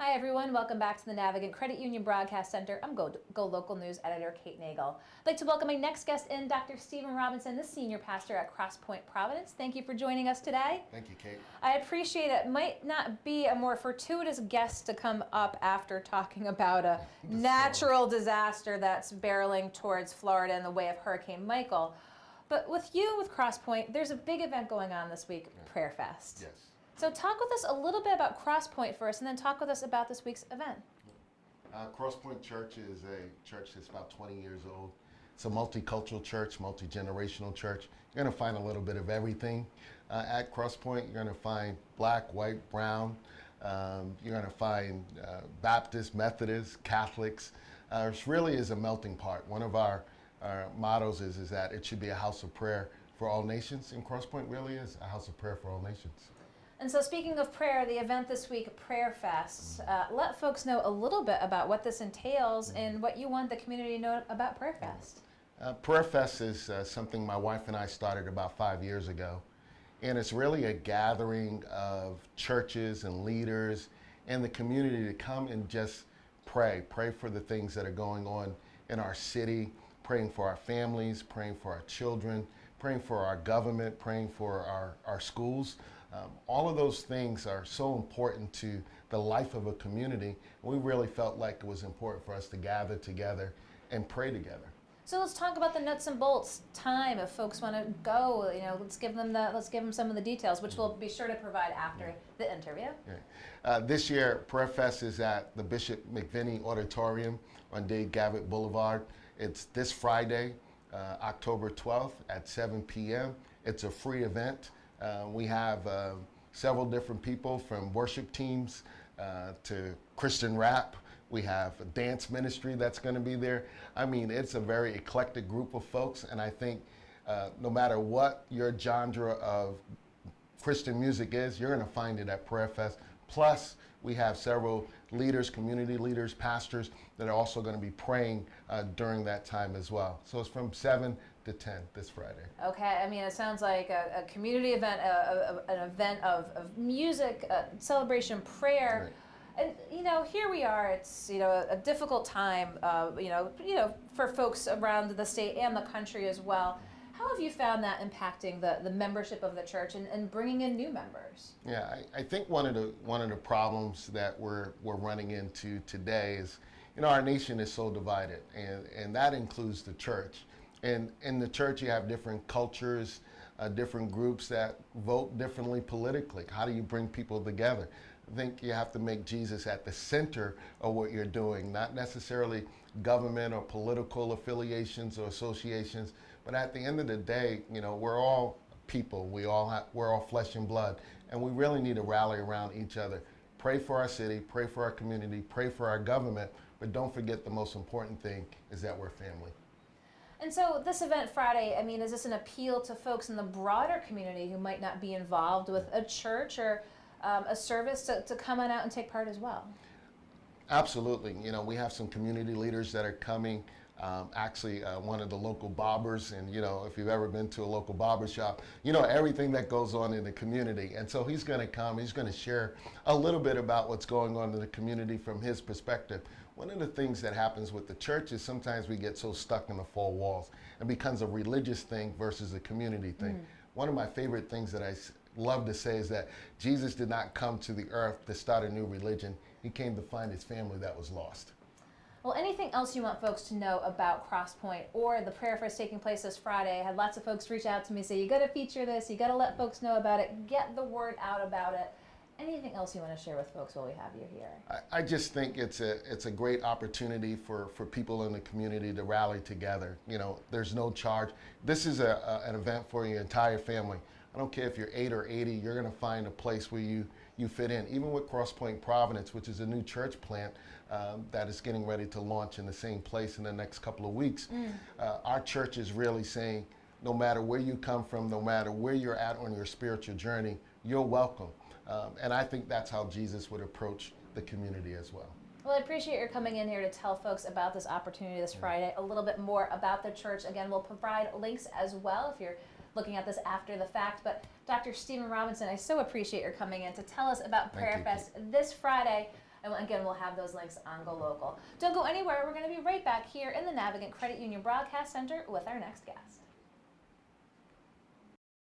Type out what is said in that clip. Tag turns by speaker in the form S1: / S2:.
S1: Hi everyone, welcome back to the Navigant Credit Union Broadcast Center. I'm GoLocal News Editor Kate Nagel. I'd like to welcome my next guest in, Dr. Stephen Robinson, the Senior Pastor at CrossPoint Providence. Thank you for joining us today.
S2: Thank you, Kate.
S1: I appreciate it. Might not be a more fortuitous guest to come up after talking about a natural disaster that's barreling towards Florida in the way of Hurricane Michael. But with you, with CrossPoint, there's a big event going on this week, Prayer Fest.
S2: Yes.
S1: So talk with us a little bit about CrossPoint first, and then talk with us about this week's event.
S2: CrossPoint Church is a church that's about 20 years old. It's a multicultural church, multi-generational church. You're going to find a little bit of everything at CrossPoint. You're going to find black, white, brown. You're going to find Baptists, Methodists, Catholics. It really is a melting pot. One of our mottos is that it should be a house of prayer for all nations, and CrossPoint really is a house of prayer for all nations.
S1: And so speaking of prayer, the event this week, Prayer Fest, let folks know a little bit about what this entails and what you want the community to know about Prayer Fest.
S2: Prayer Fest is something my wife and I started about 5 years ago. And it's really a gathering of churches and leaders and the community to come and just pray for the things that are going on in our city, praying for our families, praying for our children, praying for our government, praying for our schools. All of those things are so important to the life of a community. We really felt like it was important for us to gather together and pray together.
S1: So let's talk about the nuts and bolts time. If folks want to go, let's give them some of the details, which we'll be sure to provide after the interview.
S2: Yeah. This year, Prayer Fest is at the Bishop McVinney Auditorium on Dade Gavitt Boulevard. It's this Friday, October 12th at 7 p.m. It's a free event. We have several different people, from worship teams to Christian rap. We have a dance ministry that's going to be there. I mean, it's a very eclectic group of folks, and I think no matter what your genre of Christian music is, you're going to find it at Prayer Fest. Plus, we have several leaders, community leaders, pastors that are also going to be praying during that time as well. So it's from 7 to 10 this Friday. Okay,
S1: I mean, it sounds like a community event, an event of music, celebration, prayer. Right. And here we are. It's a difficult time, for folks around the state and the country as well. How have you found that impacting the membership of the church and bringing in new members?
S2: Yeah, I think one of the problems that we're running into today is, our nation is so divided, and that includes the church. And in the church, you have different cultures, different groups that vote differently politically. How do you bring people together? I think you have to make Jesus at the center of what you're doing, not necessarily government or political affiliations or associations, but at the end of the day, we're all people. We're all flesh and blood, and we really need to rally around each other. Pray for our city, pray for our community, pray for our government, but don't forget the most important thing is that we're family.
S1: And so this event Friday, is this an appeal to folks in the broader community who might not be involved with a church or a service to come on out and take part as well?
S2: Absolutely. We have some community leaders that are coming. Actually, one of the local barbers, and if you've ever been to a local barber shop, everything that goes on in the community. And so he's going to come, he's going to share a little bit about what's going on in the community from his perspective. One of the things that happens with the church is sometimes we get so stuck in the four walls. It becomes a religious thing versus a community thing. One of my favorite things that I love to say is that Jesus did not come to the earth to start a new religion. He came to find his family that was lost.
S1: Well, anything else you want folks to know about CrossPoint or the Prayer Fest taking place this Friday? I had lots of folks reach out to me, say, you got to feature this, you got to let folks know about it, get the word out about it. Anything else you want to share with folks while we have you here?
S2: I just think it's a great opportunity for people in the community to rally together. There's no charge. This is an event for your entire family. I don't care if you're 8 or 80, you're going to find a place where you fit in. Even with CrossPoint Providence, which is a new church plant that is getting ready to launch in the same place in the next couple of weeks, our church is really saying, no matter where you come from, no matter where you're at on your spiritual journey, you're welcome. And I think that's how Jesus would approach the community as well.
S1: Well, I appreciate your coming in here to tell folks about this opportunity this Friday, a little bit more about the church. Again, we'll provide links as well if you're looking at this after the fact. But Dr. Stephen Robinson, I so appreciate your coming in to tell us about Prayer Fest this Friday. And again, we'll have those links on GoLocal. Don't go anywhere. We're going to be right back here in the Navigant Credit Union Broadcast Center with our next guest.